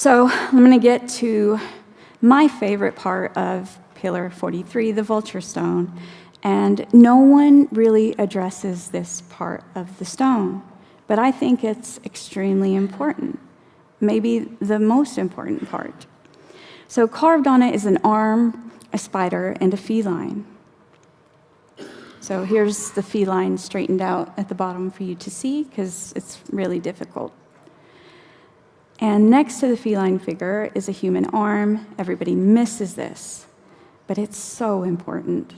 So I'm going to get to my favorite part of Pillar 43, the vulture stone. And no one really addresses this part of the stone, but I think it's extremely important, maybe the most important part. So carved on it is an arm, a spider, and a feline. So here's the feline straightened out at the bottom for you to see, because it's really difficult. And next to the feline figure is a human arm. Everybody misses this, but it's so important.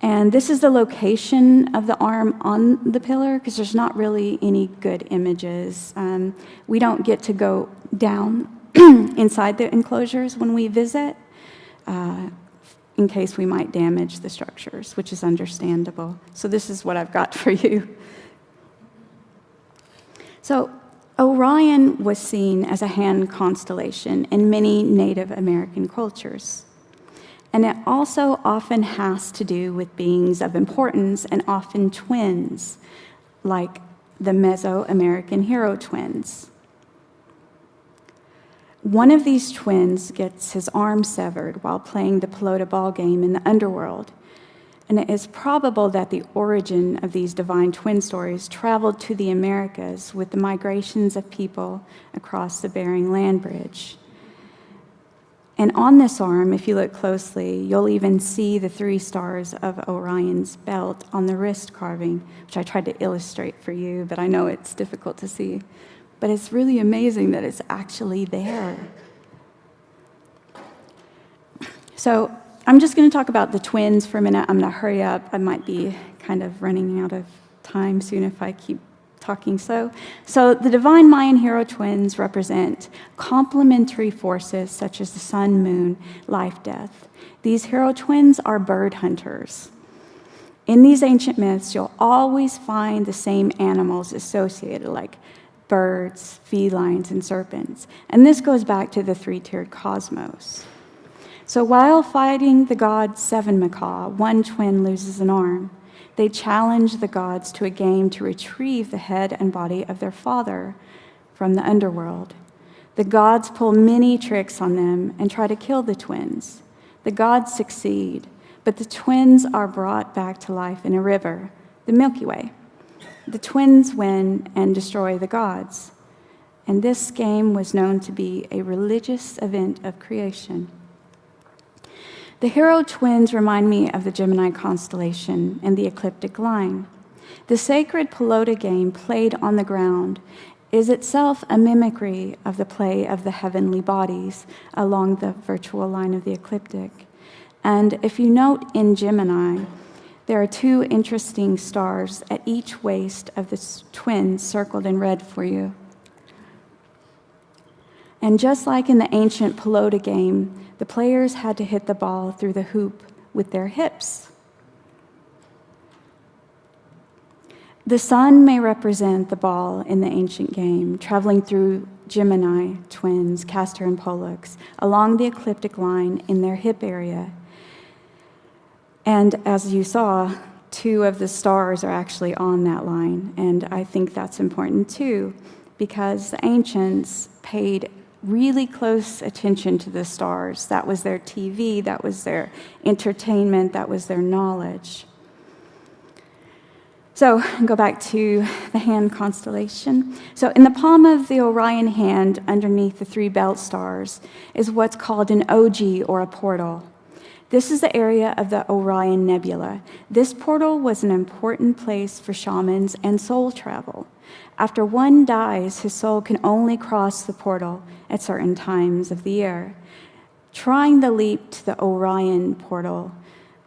And this is the location of the arm on the pillar, because there's not really any good images. We don't get to go down inside the enclosures when we visit, in case we might damage the structures, which is understandable. So this is what I've got for you. So Orion was seen as a hand constellation in many Native American cultures. And it also often has to do with beings of importance and often twins, like the Mesoamerican Hero Twins. One of these twins gets his arm severed while playing the pelota ball game in the underworld. And it is probable that the origin of these divine twin stories traveled to the Americas with the migrations of people across the Bering Land Bridge. And on this arm, if you look closely, you'll even see the 3 stars of Orion's belt on the wrist carving, which I tried to illustrate for you, but I know it's difficult to see. But it's really amazing that it's actually there. So I'm just going to talk about the twins for a minute. I'm going to hurry up. I might be kind of running out of time soon if I keep talking slow. So the divine Mayan hero twins represent complementary forces such as the sun, moon, life, death. These hero twins are bird hunters. In these ancient myths, you'll always find the same animals associated, like birds, felines, and serpents. And this goes back to the 3-tiered cosmos. So while fighting the god Seven Macaw, one twin loses an arm. They challenge the gods to a game to retrieve the head and body of their father from the underworld. The gods pull many tricks on them and try to kill the twins. The gods succeed, but the twins are brought back to life in a river, the Milky Way. The twins win and destroy the gods. And this game was known to be a religious event of creation. The hero twins remind me of the Gemini constellation and the ecliptic line. The sacred pelota game played on the ground is itself a mimicry of the play of the heavenly bodies along the virtual line of the ecliptic. And if you note in Gemini, there are 2 interesting stars at each waist of the twins circled in red for you. And just like in the ancient pelota game, the players had to hit the ball through the hoop with their hips. The sun may represent the ball in the ancient game, traveling through Gemini twins, Castor and Pollux, along the ecliptic line in their hip area. And as you saw, 2 of the stars are actually on that line. And I think that's important too, because the ancients paid really close attention to the stars. That was their TV, that was their entertainment, that was their knowledge. So go back to the hand constellation. So in the palm of the Orion hand, underneath the 3 belt stars, is what's called an oji, or a portal. This is the area of the Orion Nebula. This portal was an important place for shamans and soul travel. After one dies, his soul can only cross the portal at certain times of the year. Trying the leap to the Orion portal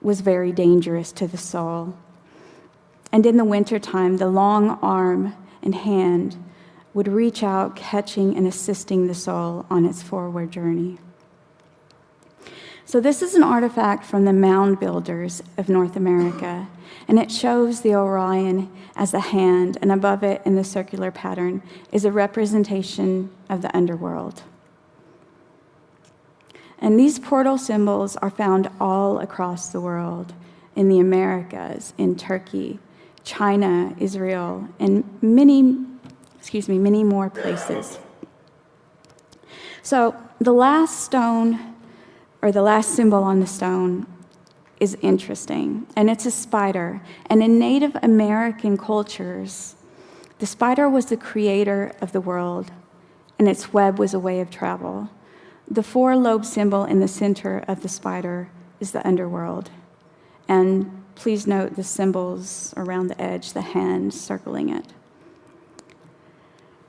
was very dangerous to the soul. And in the wintertime, the long arm and hand would reach out, catching and assisting the soul on its forward journey. So this is an artifact from the mound builders of North America, and it shows the Orion as a hand, and above it in the circular pattern is a representation of the underworld. And these portal symbols are found all across the world, in the Americas, in Turkey, China, Israel, and many more places. So the last stone, or the last symbol on the stone, is interesting, and it's a spider. And in Native American cultures, the spider was the creator of the world, and its web was a way of travel. The four-lobe symbol in the center of the spider is the underworld. And please note the symbols around the edge, the hand circling it.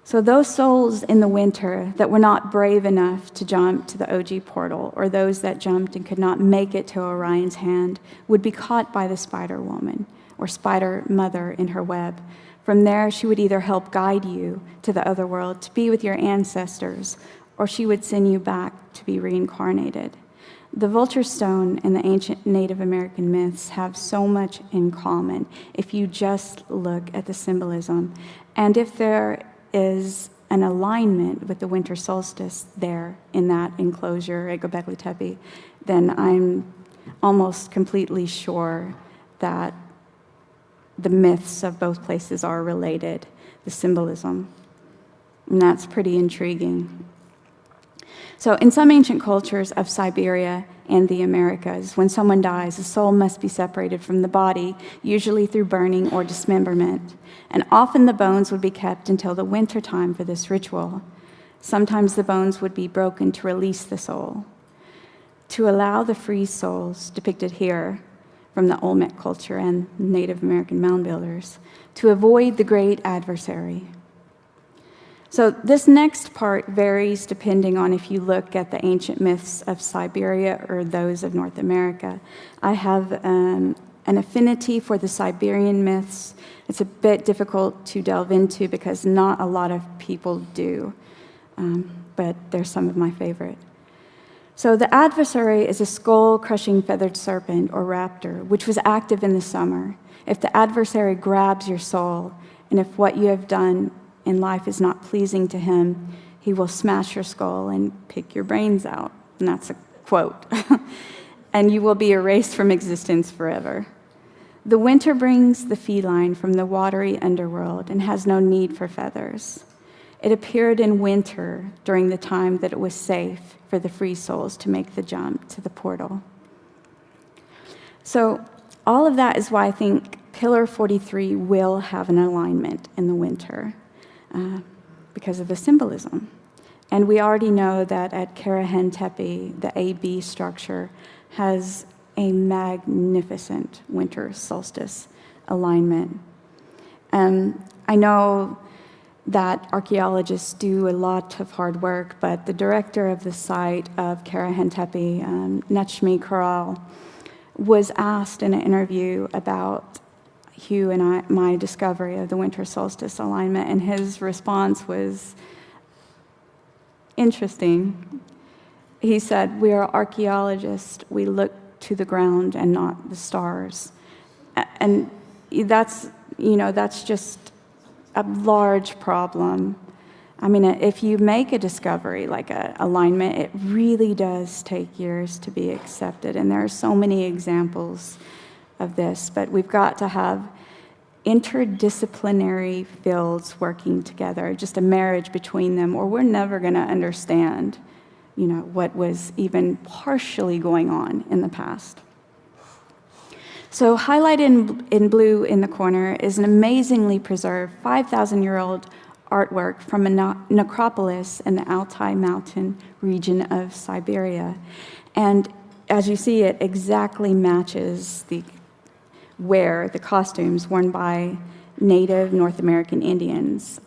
So those souls in the winter that were not brave enough to jump to the OG portal, or those that jumped and could not make it to Orion's hand, would be caught by the spider woman, or spider mother in her web. From there, she would either help guide you to the other world to be with your ancestors, or she would send you back to be reincarnated. The vulture stone and the ancient Native American myths have so much in common if you just look at the symbolism. And if there is an alignment with the winter solstice there in that enclosure at Gobekli Tepe, then I'm almost completely sure that the myths of both places are related, the symbolism. And that's pretty intriguing. So in some ancient cultures of Siberia and the Americas, when someone dies, the soul must be separated from the body, usually through burning or dismemberment. And often the bones would be kept until the winter time for this ritual. Sometimes the bones would be broken to release the soul, to allow the free souls depicted here from the Olmec culture and Native American mound builders to avoid the great adversary. So this next part varies depending on if you look at the ancient myths of Siberia or those of North America. I have an affinity for the Siberian myths. It's a bit difficult to delve into because not a lot of people do, but they're some of my favorite. So the adversary is a skull-crushing feathered serpent or raptor, which was active in the summer. If the adversary grabs your soul, and if what you have done in life is not pleasing to him, he will smash your skull and pick your brains out. And that's a quote. And you will be erased from existence forever. The winter brings the feline from the watery underworld and has no need for feathers. It appeared in winter during the time that it was safe for the free souls to make the jump to the portal. So all of that is why I think Pillar 43 will have an alignment in the winter. Because of the symbolism. And we already know that at Karahan Tepe, the AB structure has a magnificent winter solstice alignment. I know that archaeologists do a lot of hard work, but the director of the site of Karahan Tepe, Nachmi Koral, was asked in an interview about Hugh and my discovery of the winter solstice alignment, and his response was interesting. He said, "We are archaeologists. We look to the ground and not the stars." And that's just a large problem. I mean, if you make a discovery like an alignment, it really does take years to be accepted, and there are so many examples of this, but we've got to have interdisciplinary fields working together, just a marriage between them, or we're never going to understand, what was even partially going on in the past. So highlighted in blue in the corner is an amazingly preserved 5,000-year-old artwork from a necropolis in the Altai mountain region of Siberia. And as you see, it exactly matches the costumes worn by native North American Indians.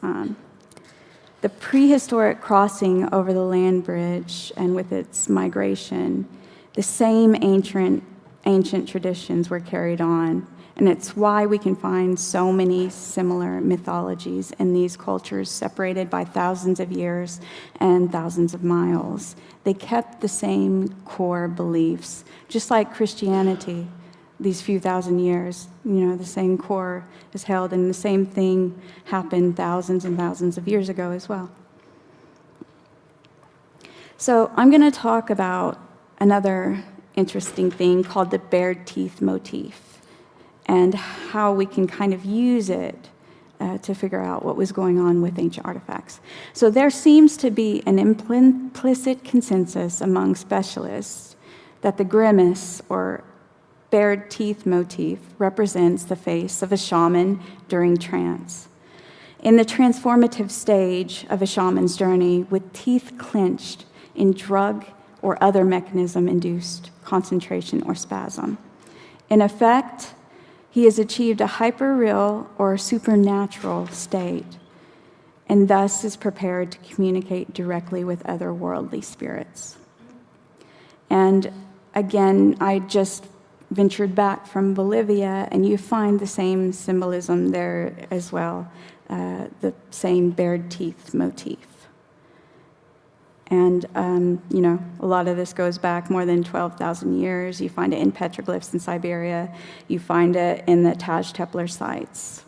The prehistoric crossing over the land bridge and with its migration, the same ancient traditions were carried on. And it's why we can find so many similar mythologies in these cultures separated by thousands of years and thousands of miles. They kept the same core beliefs, just like Christianity. These few thousand years, the same core is held, and the same thing happened thousands and thousands of years ago as well. So I'm going to talk about another interesting thing called the bared teeth motif and how we can kind of use it to figure out what was going on with ancient artifacts. So there seems to be an implicit consensus among specialists that the grimace or bared teeth motif represents the face of a shaman during trance. In the transformative stage of a shaman's journey, with teeth clenched in drug or other mechanism-induced concentration or spasm. In effect, he has achieved a hyperreal or supernatural state, and thus is prepared to communicate directly with otherworldly spirits. And again, I just ventured back from Bolivia, and you find the same symbolism there as well, the same bared teeth motif. And, a lot of this goes back more than 12,000 years. You find it in petroglyphs in Siberia. You find it in the Taj Templar sites.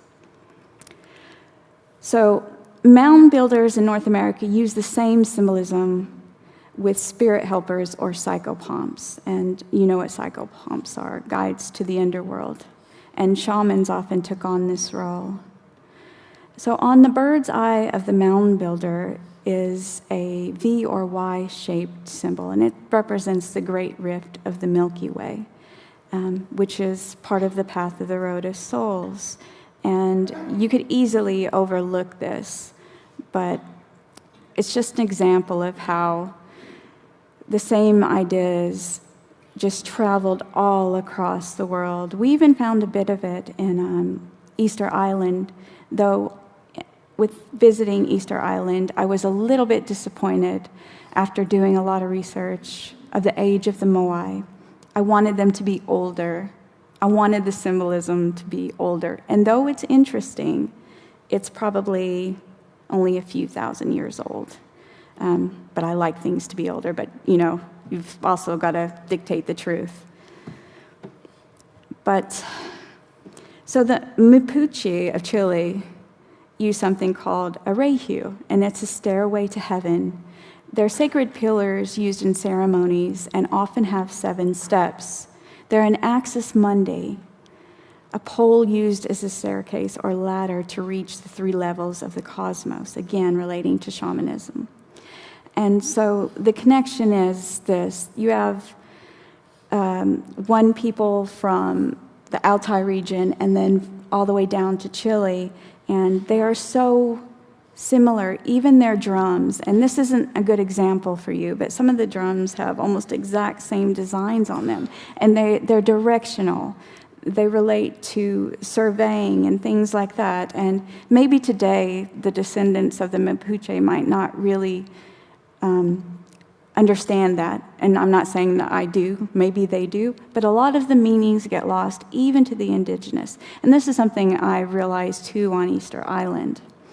So mound builders in North America use the same symbolism with spirit helpers or psychopomps. And you know what psychopomps are, guides to the underworld. And shamans often took on this role. So on the bird's eye of the mound builder is a V or Y-shaped symbol, and it represents the Great Rift of the Milky Way, which is part of the path of the Road of Souls. And you could easily overlook this, but it's just an example of how the same ideas just traveled all across the world. We even found a bit of it in Easter Island, though with visiting Easter Island, I was a little bit disappointed after doing a lot of research of the age of the Moai. I wanted them to be older. I wanted the symbolism to be older. And though it's interesting, it's probably only a few thousand years old. But I like things to be older, but you've also got to dictate the truth. But, so the Mapuche of Chile use something called a reiju, and it's a stairway to heaven. They're sacred pillars used in ceremonies and often have 7 steps. They're an axis mundi, a pole used as a staircase or ladder to reach the 3 levels of the cosmos, again relating to shamanism. And so the connection is this. You have one people from the Altai region and then all the way down to Chile, and they are so similar, even their drums. And this isn't a good example for you, but some of the drums have almost exact same designs on them, and they're directional. They relate to surveying and things like that. And maybe today, the descendants of the Mapuche might not really understand that. And I'm not saying that I do, maybe they do, but a lot of the meanings get lost even to the indigenous. And this is something I realized too on Easter Island.